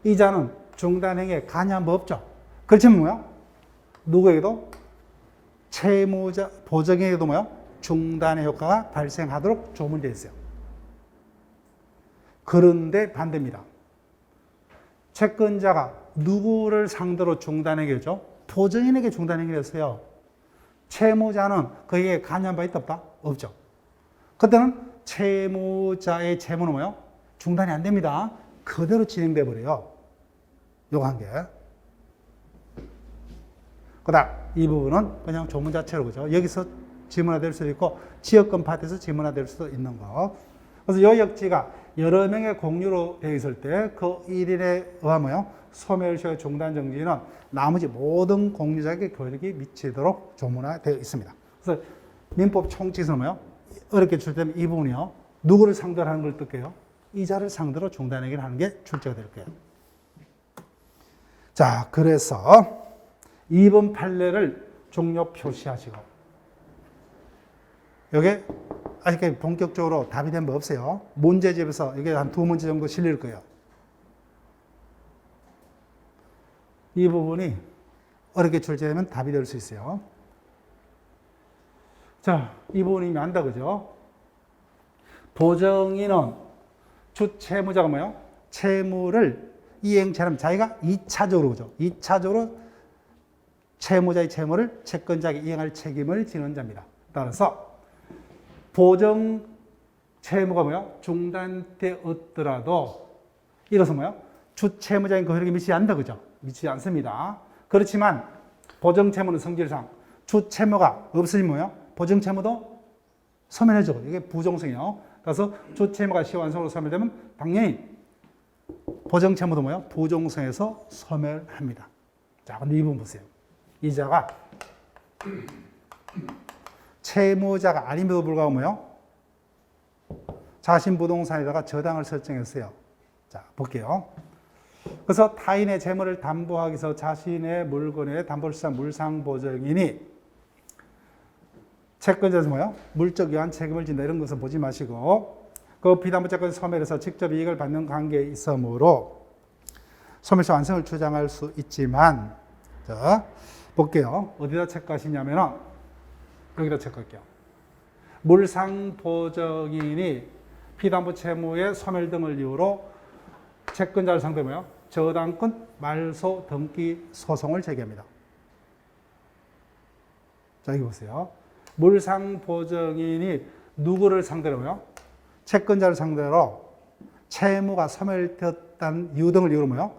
이자는 중단행위에 관여한 법 없죠? 그렇지만 뭐야? 누구에게도 채무자, 보증에게도 뭐야? 중단의 효과가 발생하도록 조문되어 있어요. 그런데 반대입니다. 채권자가 누구를 상대로 중단행위죠? 보증인에게 중단행위를 했어요. 채무자는 그에게 관여한 바 있다, 없다? 없죠. 그때는 채무자의 채무는 뭐예요? 중단이 안 됩니다. 그대로 진행돼 버려요. 요 관계. 그다음 이 부분은 그냥 조문 자체로, 그죠? 여기서 지문화될 수도 있고 지역권 파트에서 지문화될 수도 있는 거. 그래서 요 역지가 여러 명의 공유로 되어 있을 때 그 1인에 의한 뭐예요? 소멸시효 중단 정지는 나머지 모든 공유자에게 효력이 미치도록 조문화되어 있습니다. 그래서 민법 총칙에서는 뭐예요? 어렵게 출제되면 이 부분이요. 누구를 상대로 하는 걸 뜰게요? 이자를 상대로 중단행위를 하는 게 출제가 될 거예요. 자, 그래서 2번 판례를 종료 표시하시고, 여기 아직까지 본격적으로 답이 된 거 없어요. 문제집에서 이게 한 2문제 정도 실릴 거예요. 이 부분이 어렵게 출제되면 답이 될 수 있어요. 자, 이 부분이 이미 안다, 그죠? 보증인은 주채무자가 뭐예요? 채무를 이행처럼 자기가 2차적으로, 그죠? 2차적으로 채무자의 채무를 채권자에게 이행할 책임을 지는 자입니다. 따라서 보증 채무가 뭐예요? 중단되었더라도 이로써 뭐예요? 주채무자인 그 효력이 미치지 않는다, 그죠? 미치지 않습니다. 그렇지만 보증 채무는 성질상 주채무가 없으니 뭐예요? 보증 채무도 소멸해지고, 이게 부종성이에요. 그래서 주채무가 시완성으로 소멸되면 당연히 보증 채무도 뭐예요? 부종성에서 소멸합니다. 자, 근데 이 부분 보세요. 이자가 채무자가 아님에도 불구하고 뭐예요? 자신 부동산에다가 저당을 설정했어요. 자, 볼게요. 그래서 타인의 재물을 담보하기 위해서 자신의 물건의 담보실상 물상보증인이 채권자에서 뭐예요? 물적 여한 책임을 진다, 이런 것을 보지 마시고 그 비담보채권 소멸해서 직접 이익을 받는 관계에 있으므로 소멸시 완성을 주장할 수 있지만, 자, 볼게요. 어디다 체크하시냐면은 여기다 체크할게요. 물상보증인이 피담보채무의 소멸 등을 이유로 채권자를 상대로 뭐예요? 저당권 말소 등기 소송을 제기합니다. 자, 여기 보세요. 물상보증인이 누구를 상대로요? 채권자를 상대로 채무가 소멸되었다는 이유 등을 이유로 뭐요?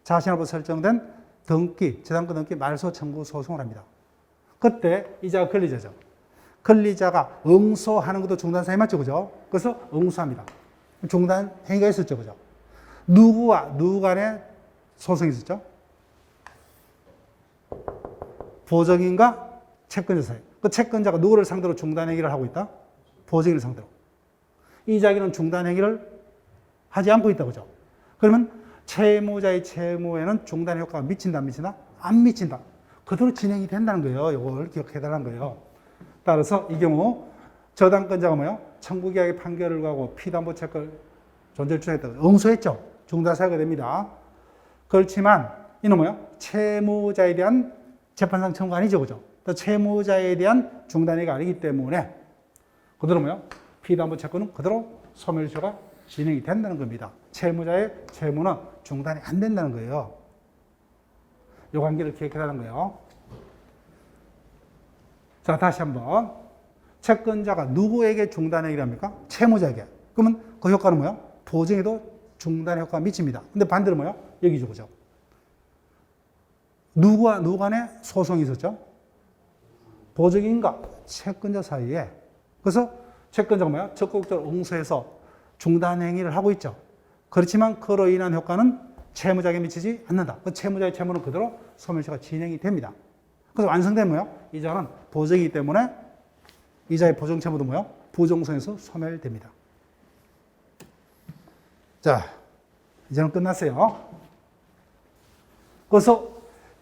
자신으로부터 설정된 등기, 저당권 등기 말소 청구 소송을 합니다. 그때 이자가 권리자죠. 권리자가 응소하는 것도 중단사유 맞죠, 그죠? 그래서 응소합니다. 중단 행위가 있었죠, 그죠? 누구와 누구 간에 소송이 있었죠? 보증인과 채권자 사이. 그 채권자가 누구를 상대로 중단행위를 하고 있다? 보증인을 상대로. 이자기는 중단행위를 하지 않고 있다. 그죠? 그러면 채무자의 채무에는 중단 효과가 미친다, 안 미친다? 안 미친다. 그대로 진행이 된다는 거예요. 이걸 기억해달라는 거예요. 따라서 이 경우 저당권자가 뭐요? 청구계약의 판결을 가고 피담보 채권 존재를 주장했다고 응소했죠. 중단 사유가 됩니다. 그렇지만 이는 뭐요? 채무자에 대한 재판상 청구가 아니죠. 그죠? 또 채무자에 대한 중단행위가 아니기 때문에 그대로 뭐요? 피담보 채권은 그대로 소멸시효가 진행이 된다는 겁니다. 채무자의 채무는 중단이 안 된다는 거예요. 이 관계를 기억해달라는 거예요. 자, 다시 한번. 채권자가 누구에게 중단행위를 합니까? 채무자에게. 그러면 그 효과는 뭐예요? 보증에도 중단 효과가 미칩니다. 근데 반대로 뭐예요? 여기죠, 그죠? 누구와 누구 간에 소송이 있었죠? 보증인과 채권자 사이에. 그래서 채권자가 뭐예요? 적극적으로 응소해서 중단행위를 하고 있죠. 그렇지만 그로 인한 효과는 채무자에게 미치지 않는다. 그 채무자의 채무는 그대로 소멸시효가 진행이 됩니다. 그래서 완성된 뭐예요? 이자는 보증이기 때문에 이자의 보증 채무도 뭐예요? 부정성에서 소멸됩니다. 자, 이제는 끝났어요. 그래서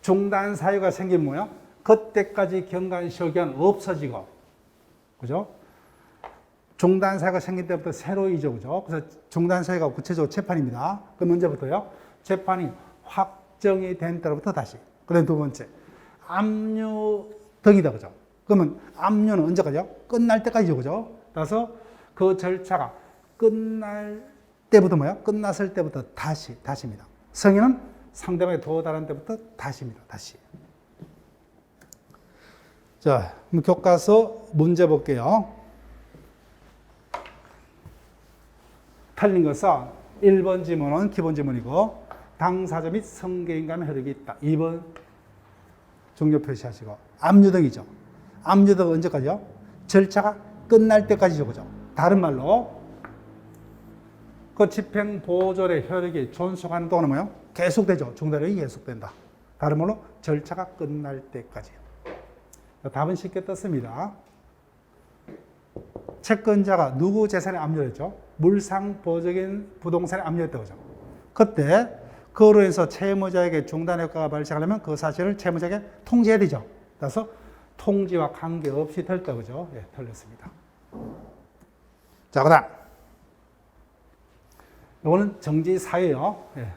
중단 사유가 생기면 뭐예요? 그때까지 경관시효 기한 없어지고, 그죠? 중단 사유가 생긴 때부터 새로이죠, 그죠? 그래서 중단 사유가 구체적으로 재판입니다. 그럼 언제부터요? 재판이 확정이 된 때로부터 다시. 그다음 두 번째, 압류등이다, 그죠? 그러면 압류는 언제까지요? 끝날 때까지죠, 그죠? 따라서 그 절차가 끝날 때부터 뭐예요? 끝났을 때부터 다시입니다. 승인은 상대방에 도달한 때부터 다시입니다, 다시. 자, 그럼 교과서 문제 볼게요. 틀린 것은 1번 지문은 기본 지문이고 당사자 및 성계인 간의 혈육이 있다. 2번 종료 표시하시고 압류등이죠. 압류등은 언제까지요? 절차가 끝날 때까지죠. 그죠? 다른 말로 그 집행보조의 효력이 존속하는 동안은 뭐예요? 계속되죠. 중단력이 계속된다. 다른 말로 절차가 끝날 때까지. 답은 쉽게 떴습니다. 채권자가 누구 재산에 압류했죠? 물상보적인 부동산에 압류했다고 하죠. 그때 그로 인해서 채무자에게 중단 효과가 발생하려면 그 사실을 채무자에게 통지해야 되죠. 따라서 통지와 관계없이 털다 그죠? 예, 털렸습니다. 자, 그다음 이거는 정지사유예요. 예.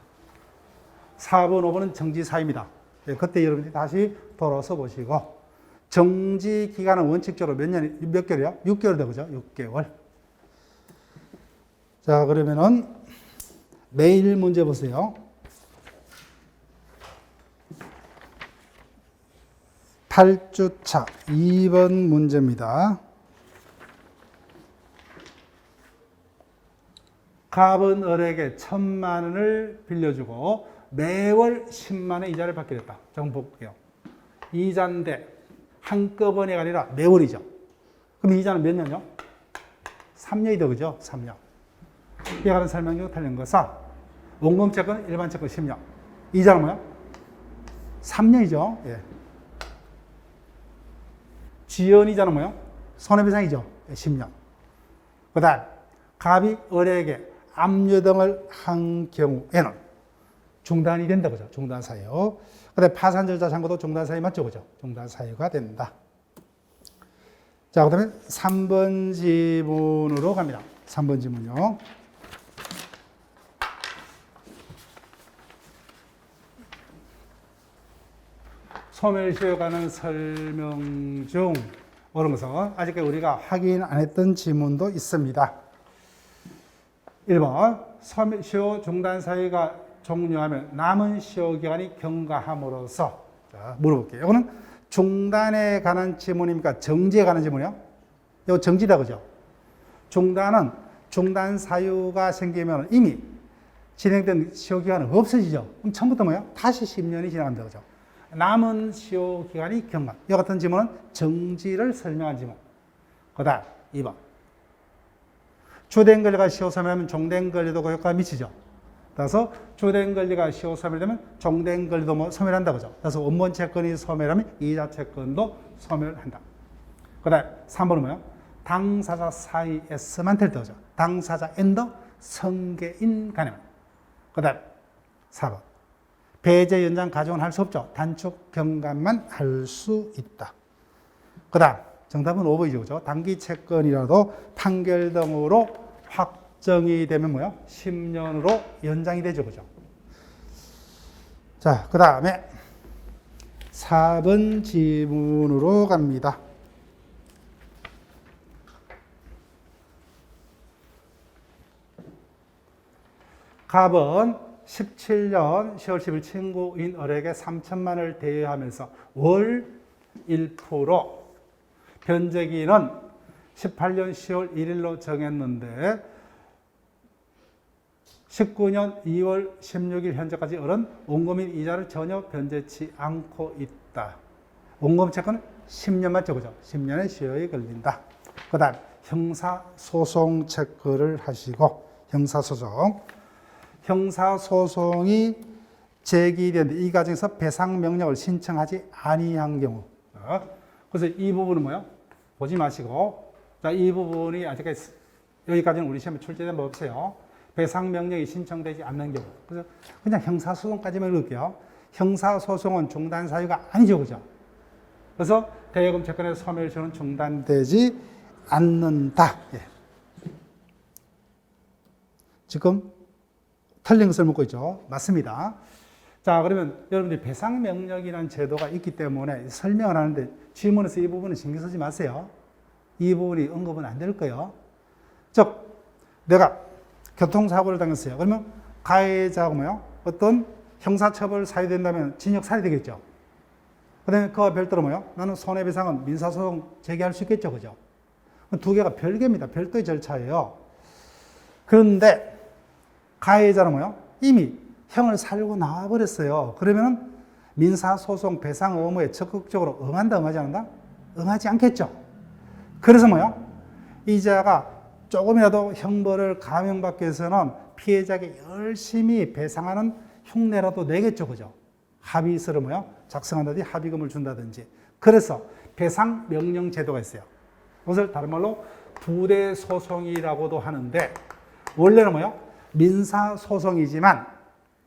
4번, 5번은 정지사유입니다. 예, 그때 여러분들이 다시 돌아서 보시고 정지 기간은 원칙적으로 몇 개월이요? 6개월 되죠? 6개월. 자, 그러면은 매일 문제 보세요. 8주차 2번 문제입니다. 갑은 을에게 1,000만 원을 빌려주고 매월 10만 원 이자를 받게 됐다. 좀 볼게요. 이자인데 한꺼번에가 아니라 매월이죠. 그럼 이자는 몇 년이요? 3년이다, 그죠? 3년. 이에 관한 설명이 틀린 것은 원금 채권, 일반 채권 10년. 이자는 뭐야? 3년이죠. 예. 지연 이자는 뭐야? 손해배상이죠. 10년. 그 다음, 갑이 을에게 압류등을 한 경우에는 중단이 된다, 그죠? 중단 사유. 그 다음에 파산절차 잔고도 중단 사유 맞죠, 그죠? 중단 사유가 된다. 자, 그 다음에 3번 지문으로 갑니다. 3번 지문요. 소멸시효에 관한 설명 중 옳은 것은 아직까지 우리가 확인 안 했던 지문도 있습니다. 1번, 소멸시효 중단 사유가 종료하면 남은 시효 기간이 경과함으로써. 자, 물어볼게요. 이거는 중단에 관한 지문입니까? 정지에 관한 지문이요? 이거 정지다, 그죠? 중단은 중단 사유가 생기면 이미 진행된 시효 기간은 없어지죠. 그럼 처음부터 뭐예요? 다시 10년이 지나간다, 그죠? 남은 시효 기간이 경과. 이 같은 지문은 정지를 설명한 지문. 그 다음 2번. 주된 권리가 시효 소멸하면 종된 권리도 그 효과가 미치죠. 따라서 주된 권리가 시효 소멸되면 종된 권리도 뭐 소멸한다, 그죠? 따라서 원본 채권이 소멸하면 이자 채권도 소멸한다. 그 다음 3번은 뭐예요? 당사자 사이에서만 될 때 오죠. 당사자 앤더 성계인 간에만. 그 다음 4번. 배제 연장 가정은 할 수 없죠. 단축 경감만 할 수 있다. 그 다음 정답은 5번이죠. 그죠? 단기 채권이라도 판결 등으로 확정이 되면 뭐요? 10년으로 연장이 되죠. 그죠? 자, 그 다음에 4번 지문으로 갑니다. 갑은 17년 10월 10일 친구인 을에게 3천만 원을 대여하면서 월 1%, 변제기는 18년 10월 1일로 정했는데 19년 2월 16일 현재까지 을은 원금인 이자를 전혀 변제치 않고 있다. 원금 채권은 10년 맞죠? 그죠? 10년의 시효에 걸린다. 그 다음 형사소송 체크를 하시고 형사소송이 제기되는데 이 과정에서 배상 명령을 신청하지 아니한 경우. 그래서 이 부분은 뭐예요? 보지 마시고, 자, 이 부분이 아직까지 여기까지는 우리 시험에 출제된 법 없어요. 배상 명령이 신청되지 않는 경우. 그래서 그냥 형사소송까지만 읽을게요. 형사소송은 중단 사유가 아니죠, 그죠? 그래서 대여금 채권에서 소멸시효는 중단되지 않는다. 예. 지금 틀린 것을 묻고 있죠. 맞습니다. 자, 그러면 여러분들이 배상 명령이라는 제도가 있기 때문에 설명을 하는데 질문에서 이 부분은 신경 쓰지 마세요. 이 부분이 언급은 안 될 거예요. 즉, 내가 교통사고를 당했어요. 그러면 가해자가 뭐요? 어떤 형사처벌 사유된다면 징역 살이 되겠죠. 그 다음에 그와 별도로 뭐요? 나는 손해배상은 민사소송 제기할 수 있겠죠. 그죠? 두 개가 별개입니다. 별도의 절차예요. 그런데 가해자는 뭐요? 이미 형을 살고 나와버렸어요. 그러면 민사소송 배상 의무에 적극적으로 응한다, 응하지 않는다? 응하지 않겠죠. 그래서 뭐요? 이자가 조금이라도 형벌을 감형받기 위해서는 피해자에게 열심히 배상하는 흉내라도 내겠죠. 그죠? 합의서를 뭐요? 작성한다든지 합의금을 준다든지. 그래서 배상 명령 제도가 있어요. 그것을 다른 말로 부대소송이라고도 하는데 원래는 뭐요? 민사소송이지만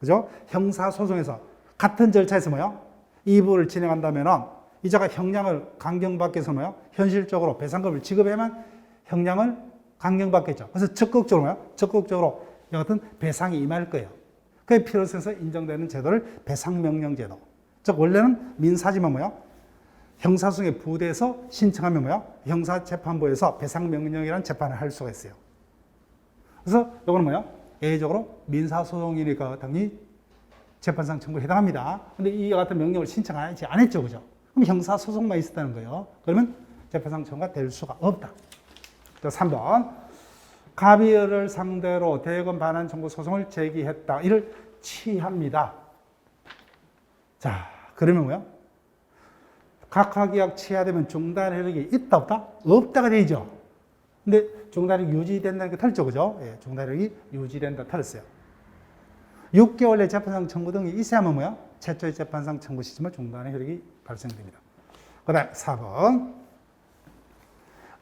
그죠? 형사소송에서 같은 절차에서 뭐요? 이 부분을 진행한다면은 이자가 형량을 강경받기 위해서 뭐요? 현실적으로 배상금을 지급해야만 형량을 강경받겠죠. 그래서 적극적으로 뭐요? 적극적으로 이 같은 배상이 임할 거예요. 그게 필요성에서 인정되는 제도를 배상명령제도. 즉 원래는 민사지만 뭐요? 형사소송에 부대해서 신청하면 뭐요? 형사재판부에서 배상명령이라는 재판을 할 수가 있어요. 그래서 이거는 뭐요? 예외적으로 민사소송이니까 당연히 재판상 청구에 해당합니다. 근데 이 같은 명령을 신청하지 않았죠. 그죠? 그럼 형사소송만 있었다는 거예요. 그러면 재판상 청구가 될 수가 없다. 3번. 갑이을을 상대로 대여금 반환 청구 소송을 제기했다. 이를 취합니다. 자, 그러면 뭐요? 각하계약 취하되면 중단 효력이 있다, 없다? 없다가 되죠. 근데 중단이 유지된다는 게 틀렸죠, 그죠? 예, 중단력이 유지된다, 틀렸어요. 6개월 내 재판상 청구 등이 있어야만 뭐야? 최초의 재판상 청구 시점에 중단의 효력이 발생됩니다. 그 다음 4번.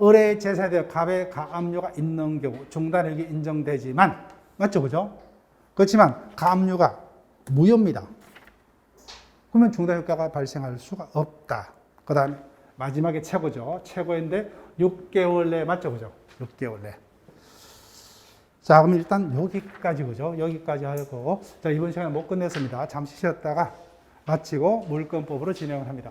을의 재산에 대해 갑의 가압류가 있는 경우 중단력이 인정되지만, 맞죠, 그죠? 그렇지만 가압류가 무효입니다. 그러면 중단 효과가 발생할 수가 없다. 그 다음 마지막에 최고죠. 최고인데 6개월 내 맞죠, 그죠? 6개월 내. 자, 그럼 일단 여기까지, 그죠? 여기까지 하고, 자, 이번 시간에 못 끝냈습니다. 잠시 쉬었다가 마치고 물권법으로 진행을 합니다.